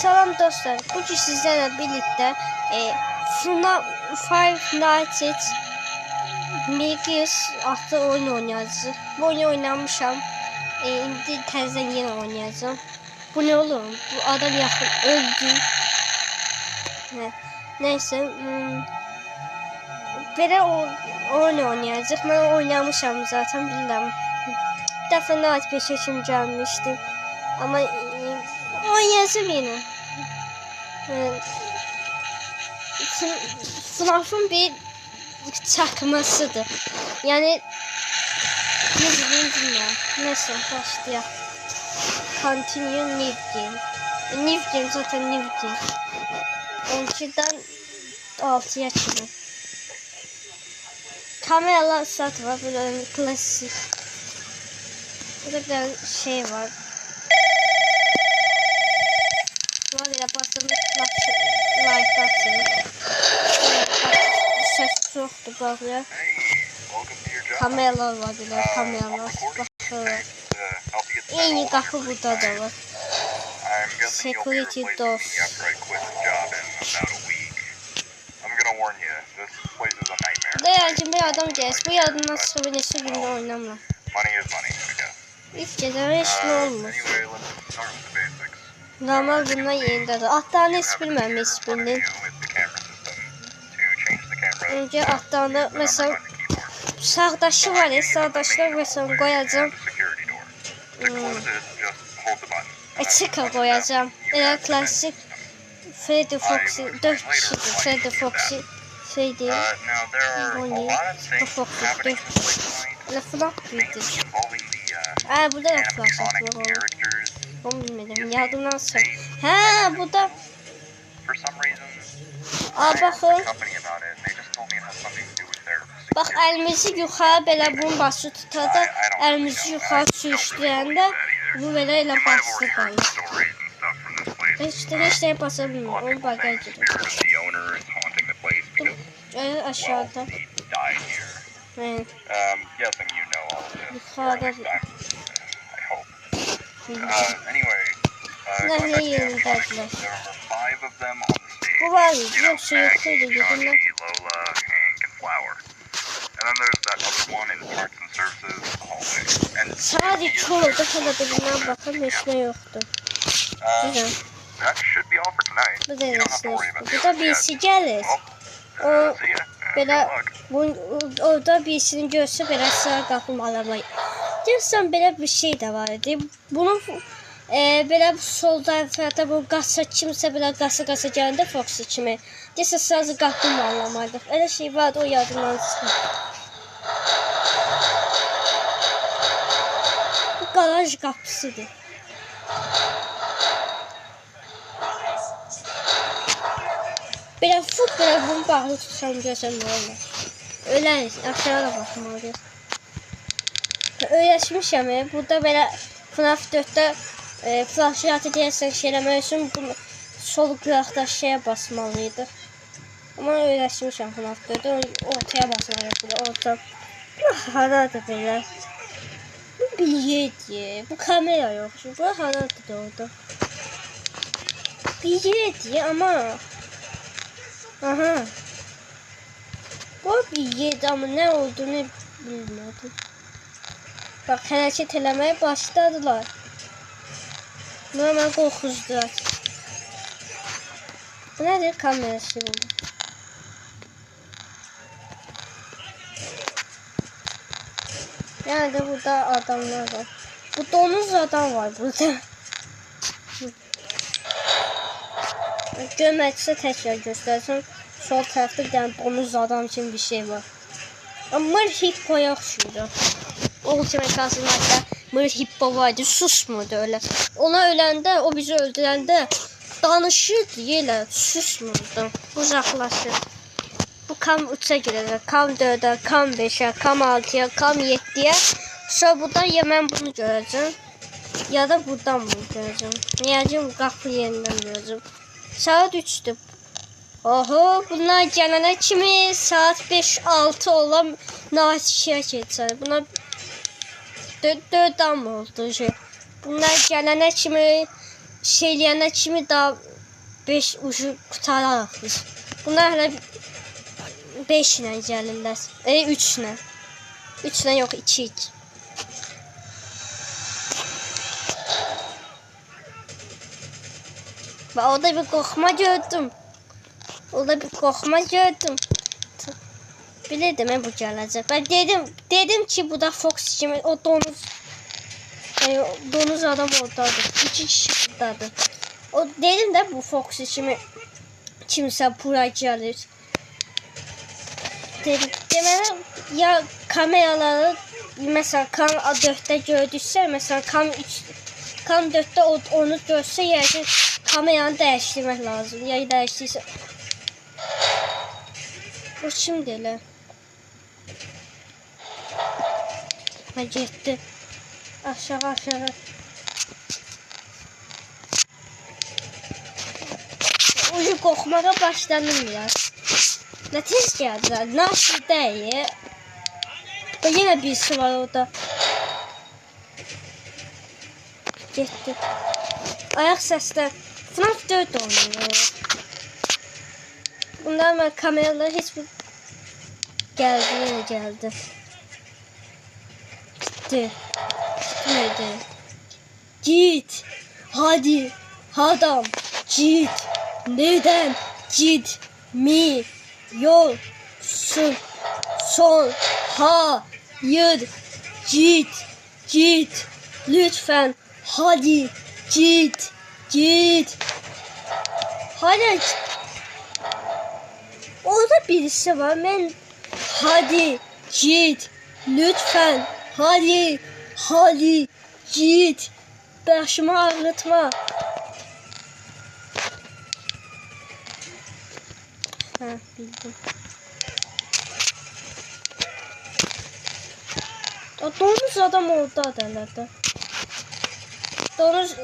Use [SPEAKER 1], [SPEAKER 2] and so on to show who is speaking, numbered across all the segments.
[SPEAKER 1] Salam dostlar, bugün sizlerle birlikte Five Nights at Freddy's adlı oyun oynayacağız. Bu oyunu oynamışam. İndi təzədən yine oynayacağım. Bu ne olur? Bu adam yakın öldü. Neyse. Böyle oyun oynayacağız. Ben oynamışam zaten bilmem. Bir defa Night 5 için gelmiştim. Ama oynayacağım yine. FNAF'ın bir çakmasıdır. Yani neyse başlayalım. Continue new game. New game zaten new game. 12'den 6'ya çıkıyor. Kameralar sat var, böyle klasik. Burada bir şey var. Buna göre basılmış like atın. Ses çoktu böyle. Kameralar var, böyle kameralar. Bakın. En iyi kapı burada da var. Security doors. Değerli bir adam gelsin. Bu yardımdan sıvıneşi günde oynamam. İlk gece hiç ne olmaz. Normal bundan yerindedir. Atlarını hiç bilmem hiçbirinin. Önce atlarını mesela sağdaşı var ya, sağdaşlar mesela koyacağım. Açık koyacağım. Eğer klasik Freddy Foxy 4 kişidir. Freddy Foxy Freddy Bonnie Foxy 4 kişi. FNAF büyüdü. Burada da flash atıyor. Onu bilmedim. Yardımdan sonra. Bu da. Bakın. Bak elimizi yukarı böyle bunu bası tutar da elimizi yukarı sürüştürəndə bu böyle elə bası qalır. Heç şey basa bilmir. Onu bagaj gidiyor. Aşağıda. Yukarıda. Ne yerindədirlər. Bu var ya, yoksa yoxsaydı gidiyorlar. Sadece çoğulda kalabilirinden bakın hiç ne yoktu. Güzel. Bu da nesne. Bu da birisi gelir. O böyle orada birisini görse böyle sıra kapım alamayı. Diyorsan böyle bir şey de var idi. Bunu böyle sol tarafta bu qasa kimsə belə qasa gələndə Foxy kimi. Desə sazı qapım alamaydı. Elə şey vardı, o yadımdan çıxır. Bu garaj qapısıdır. Belə fut belə bunu bağlı tutsam görsəm nə olur. Öyle aşağıda baxmalıyıq. Öyrəşmişəm. Burada belə FNAF 4'te flaşiyatı deyəsən şeyləmək üçün sol qıraqda şeye basmalıydı. Ama öyrəşmişəm FNAF 4'te ortaya basmalıydı. Orta. Bu haradır belə. Bu bir yerdir. Bu kamera yok. Bu haradır orada. Bir yerdir ama. Aha. Bu bir yerdir ama ne olduğunu bilmedim. Bak hərəkət eləməyə başladılar. Normal qorxuzdular. Bu nədir? Kamera şimdi. Yani de burada adamlar var. Bu donuz adam var burada. Görməksə təkrar göstərsəm. Sol tərəfdə bir dənə donuz adam için bir şey var. Amma hippoya oxşuyur. Ultimate Castlevania'da Mır Hippo vardı, susmadı öyle. Ona öləndə, o bizi öldürəndə danışırdı yelə, susmadı, uzaqlaşır. Bu kam 3'e girecek, kam 4'e, kam 5'e, kam 6'ya, kam 7'ye. Sonra buradan ya ben bunu göreceğim ya da buradan bunu göreceğim. Niyəcəm qapı yerindən göreceğim. Saat 3'dür. Oho, bunlar gələnə kimi saat 5-6 olan Naşiyə keçər. Buna 4 mı oldu şey. Bunlar gələnə kimi şeyləyənə kimi daha 5 ucu qutararıq biz. Bunlar hələ 5 ilə gəlirlər. 3 ilə. 3 ilə yox, 2. Və orada bir qorxma gördüm. Orada bir qorxma gördüm. Bilirdim bu gələcək. Ben dedim ki bu da Fox kimi o donuz donuz adam oradadır. 2 kişi buradadır. O dedim de bu Fox kimi kimsə bura gəlir. Dedim deməli ya kameraları mesela Kam 4'te gördüksə, mesela Kam 4'te onu görsə yəni kameranı dəyişdirmək lazım. Ya dəyişdirsə bu kimdir elə? Ha getdi. Aşağı. Ucu qorxmağa başladım biraz. Ne tez gəldilər. Nasıl deyil? Və yenə birisi var orada. Getdi. Ayak səslər. FNAF 4 oynuyor. Bunlar ben kameralar hiç bir yine geldi. Gitti. Gitmedi. Git. Hadi. Adam. Git. Neden gitmiyorsun? Hayır. Git. Lütfen. Hadi. Git. Hadi. Orada birisi var. Hadi git. Lütfen. Hadi git. Başımı ağrıtma. Bildim. O donuz adam orada herhalde. Donuz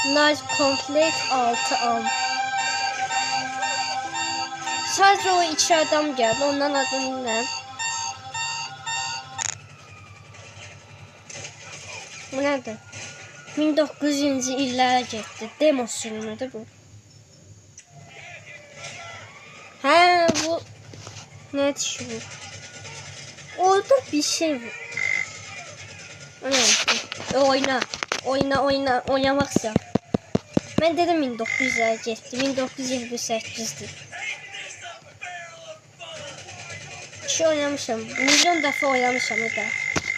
[SPEAKER 1] Nice Complete 6 al. Sadece o 2 adam geldi. Ondan adını ne? Bu nerede? 1900 illərə getdi. Demo sürümüdür bu. Ha bu ne şu? Orada bir şey var. Oynamaksa. Ben dedim 1900'lərə getdi. 1928'dir. Şey oynamışım. Milyon defa oynamışım da.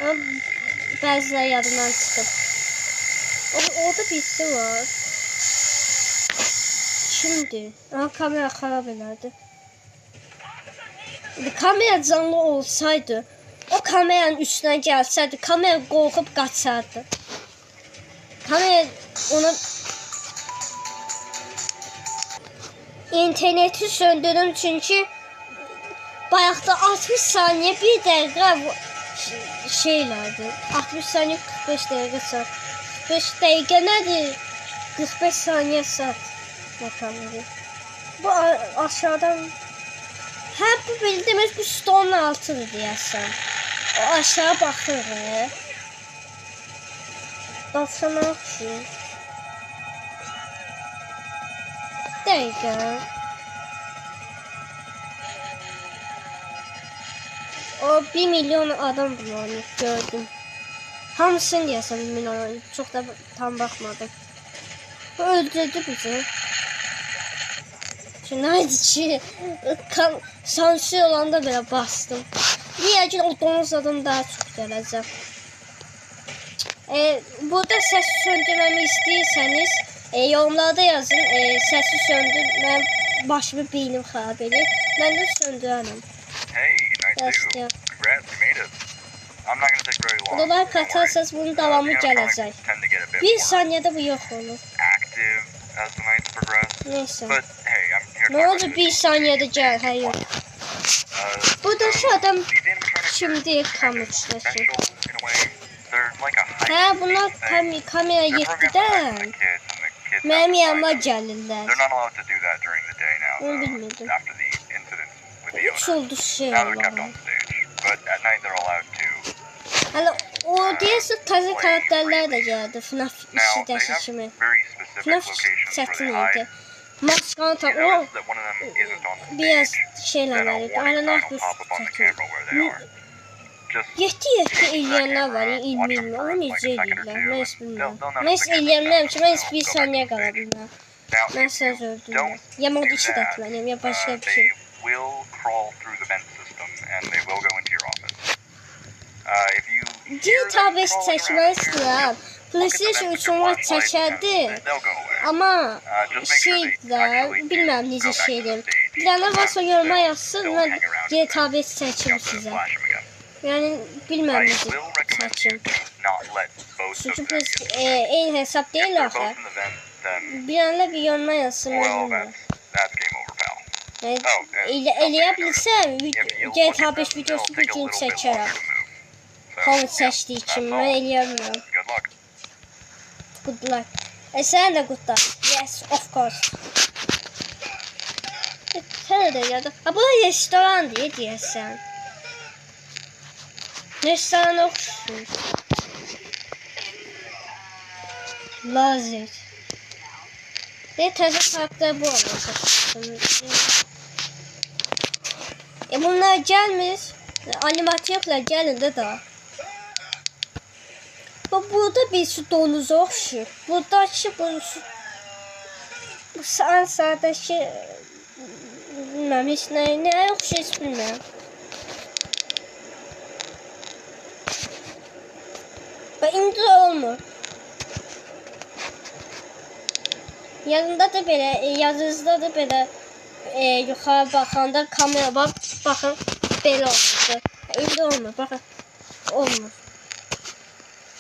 [SPEAKER 1] Ama bazıları yadımdan çıkıp. Orada birisi var. Şimdi. Ama kamera xarab elədi. Kamera canlı olsaydı, o kameranın üstüne gelseydi, kamera korkup kaçardı. Kamera ona interneti söndürdüm çünkü bayaqda 60 saniye 1 dəqiqə şeylerdi. 60 saniye 45 dəqiqə saat. 45 dəqiqə nədir? 45 saniye saat. Bakalım. Bu aşağıdan bu bildiğimiz bu stolun altıdır deyəsən. O aşağı baxır. Baksana şu. Dəqiqə. O 1 milyon adam bunu gördüm. Hamısını deyəsən 1 milyon. Çok da tam baxmadım. Bu öldürdü bizi. Neydi ki sansür olanda belə bastım. Deyək ki o donuz adam daha çox gələcək. Burada səs söndürmemi istəyirsəniz yorumlarda yazın. Səsi söndür. Mən başımı beynim xarab edir. Mən də söndürərəm. Yazdım. Dolar katarsanız bunun davamı gələcək. 1 saniyədə bu yox olur. Neyse. Ne oldu 1 saniyede gel, hayır. Burada şu adam şimdi kamışlaşır. Ha bunlar kamera yettiden. Benim yanıma gelirler. Onu bilmedim. 3 oldu şey Allah'ım. Hala O deyəsə təzə karakterlər də gəldi. FNAF 2-dəki kimi. FNAF çətin idi. Maskanı tak o biraz şeyler var idi. Aynen bir çətin. Yeti eləyənlər var, ilmiyim. Onu necə eləyirlər, mən heç bilmirəm. Mən heç eləyənlərəm ki, mən heç bir saniyə qala bilməm. Mən söz öldüm. Ya mod 2 də etməliyim, ya başqa bir şey. GTA 5 çəkmək istəyirəm. PlayStation 3 var çəkərdi. Amma şeylər, bilməm necə şeydir. Bilənlər varsa yoruma yazsın, mən GTA 5 çəkim sizə. Yani bilmem necə çəkim. Çünki biz eyni hesab deyil axı. Bilənlər bir yoruma yazsın, mən bilməm. Eləyə bilsəm, GTA 5 videosu bir gün çəkərəm. Hamı çəkdiyi kimi, mən eləyə bilməm. Good luck. Sən də good luck. Yes, of course. Sən də ya da. Ha, bu restoran deyə deyəsən. Restoran oxşur. Lazer. Təzə karakter bu olacaq. Bunlar gəlmir. Animatriklər gəlində də. Burada bir su donuzu oxşur. Buradakı bu sadəki bilməm, heç nəyə oxşur, heç bilməm. Bak indi olmur. Yanında da belə, yazınızda da belə yuxarı baxanda kamera baxın belə olurdu. İndi olmur, baxın. Olmur.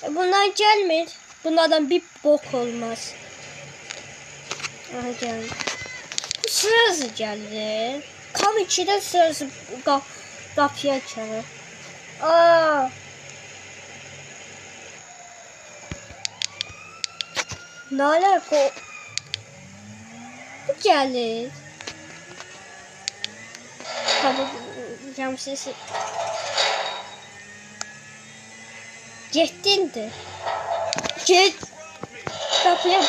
[SPEAKER 1] Bunlar gəlmir. Bunlardan bir bok olmaz. Aha gəldi. Bu sırası gəldi. Kam 2'də sırası qapıya çalır. Aa. Ne alaka? Bu gəlir. Tabii cam sesi. Getdindir. Get. Kapıya.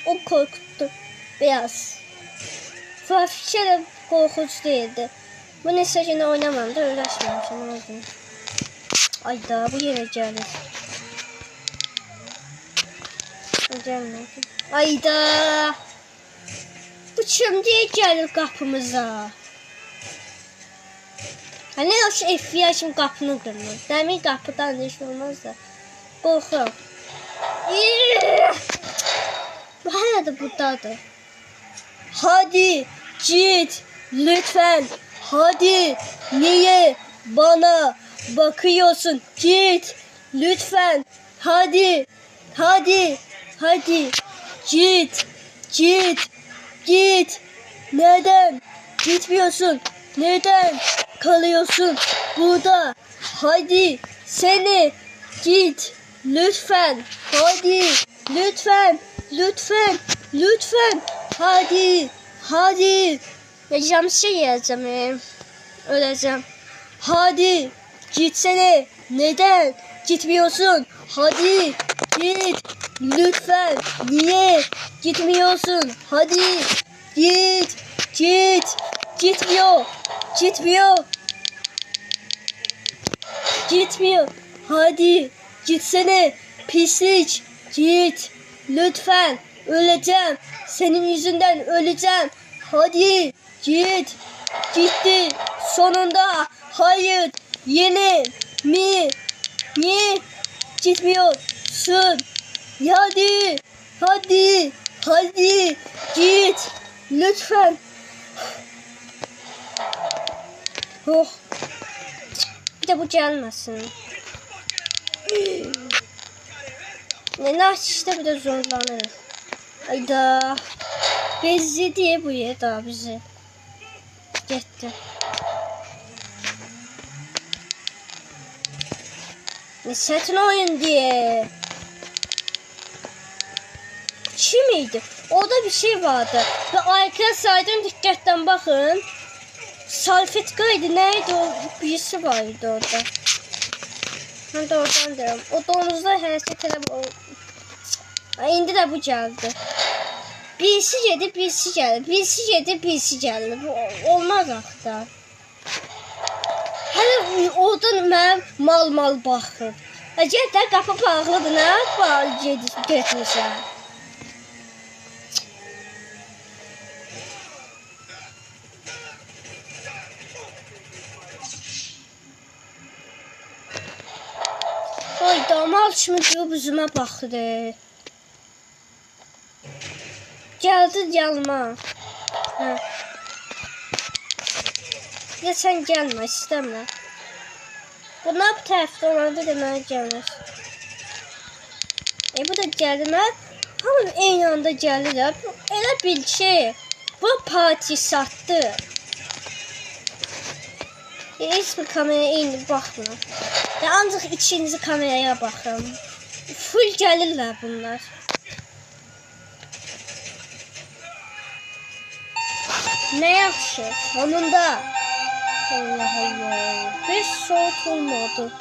[SPEAKER 1] O korkuttu. Biraz. Fafişe de korkunç değildi. Bu neyse yine oynamam da uğraşmamışım. Ayda bu yine gelir. Gelmedi. Ayda. Bu şimdi gelir kapımıza. Hani o şey FBI'nin kapını kırmıyor. Demir kapıdan hiç olmaz da. Korkuyorum. Bu hala da buradadır. Hadi git lütfen. Hadi niye bana bakıyorsun? Git lütfen. Hadi. Hadi. Hadi. Git. Git. Git. Neden gitmiyorsun? Neden kalıyorsun burada? Hadi seni git. Lütfen. Hadi. Lütfen. Lütfen. Lütfen. Hadi. Hadi. Yapacağım şey yazacağım. Öleceğim. Hadi. Gitsene. Neden gitmiyorsun? Hadi. Git. Lütfen. Niye gitmiyorsun? Hadi. Git. Git. Gitmiyor. Gitmiyor. Gitmiyor. Hadi. Gitsene. Pislik. Git. Lütfen. Öleceğim. Senin yüzünden öleceğim. Hadi. Git. Gitti. Sonunda. Hayır. Yine mi? Niye gitmiyorsun? Hadi. Hadi. Hadi. Git. Lütfen. Oh. Bir de bu gelmesin. Ne işte bir de zorlanırız. Hayda. Bezdi diye bu yer daha bizi. Gitti. Ne çetin oyun diye. Kim miydi? Orada bir şey vardı. Ve arkaya saydım dikkatten bakın. Salfetkaydı. Neydi o? Birisi vardı orada. Ben de oradan diyorum. O donuzda hərəkət elə... İndi də bu gəldi. Birisi gedib, birisi gəlir. Birisi gedib, birisi gəlir. Bu olmaz axı. Hələ oradan mənim mal baxır. Gəl də qapı bağlıdır. Nə bağlı getmişsən? Ay damal kimi durub üzümə baxdı. Gəldi gəlmə. Hə. Ya sən gəlmə, istəmə. Bunlar bu tərəfdə olanda deməli gəlmez. Bu da gəldi. Hamı eyni anda gəlirlər. Elə bil ki, bu parti satdı. Heç bir kameraya eyni baxmır. Ancaq ikinci kameraya baxın. Full gəlirlər bunlar. Nə yaxşı, sonunda. Allah Allah. Heç soğuk olmadı.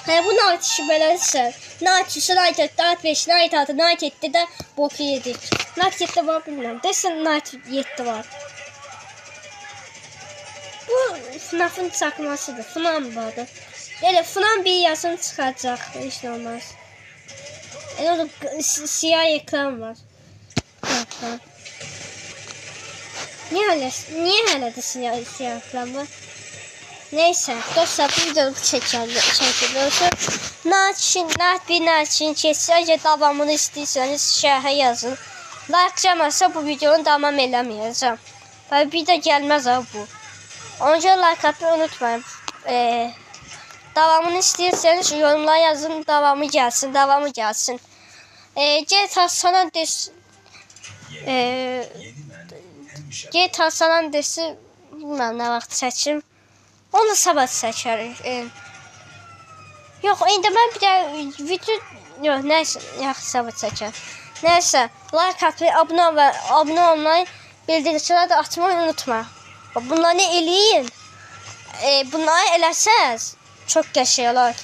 [SPEAKER 1] Bu Night işi belədirsə. Night işi, Night 7, Night 5, Night 6, Night 7-də boku yedik. Night 7 var bilmirəm. Desin Night 7 var. Bu FNAF-ın çakmasıdır. FNAF vardı. Elə FNAF bir yazın çıxacaq. Heç nə olmaz. Orada siyah ekran var. Niye hələ də siyah ekran var? Neyse dostlar, bu videoda bu çəkilirsə. Naat bir naçin keçsə, əgər davamını istəyirsəniz şərhə yazın. Like gəlməsə bu videonun davam eləməyəcəm. Və bir də gəlməz bu. Onca like atmayı unutmayın. Davamını istəyirsəniz yorumlara yazın, davamı gəlsin. GTA San Andreas GTA San Andreas'ı bilməm nə vaxt çəkim. Onu sabah çəkərik. Yox, indi mən bir də video... Yox, nəysə, yaxşı sabah çəkər. Nəysə, like atmayı, abunə olmayı, bildiriciləri də atmayı unutma. Bunları eləyin. Bunları eləsəz, çox qəşəng olar.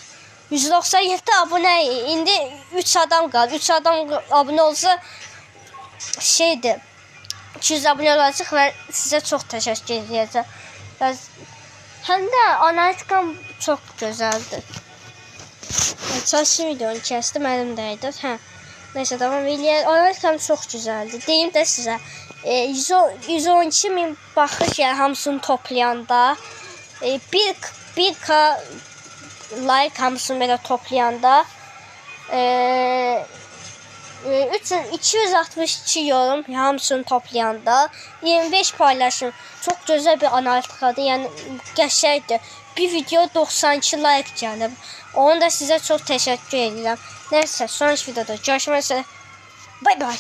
[SPEAKER 1] 197 abunə, indi 3 adam qaldı. 3 adam abunə olsa, şeydir, 200 abunə olacaq və sizə çox təşəkkür edəcəm. Həm də analitikam çox gözəldir. Çalışım videonu kəsdim, əlimdəydi. Neysə, davam eləyək. Analitikam çox gözəldir. Deyim də sizə, 112.000 baxış yəni hamısını toplayanda, 1K like hamısını belə toplayanda, 262 yorum hamısını toplayanda, 25 paylaşım. Çox gözəl bir analitikadır, yəni qəşəngdir. Bir video 92 like gəlib. Onu da sizə çox təşəkkür edirəm. Nəysə, sonraki videoda görüşmək üzrə. Bay bay.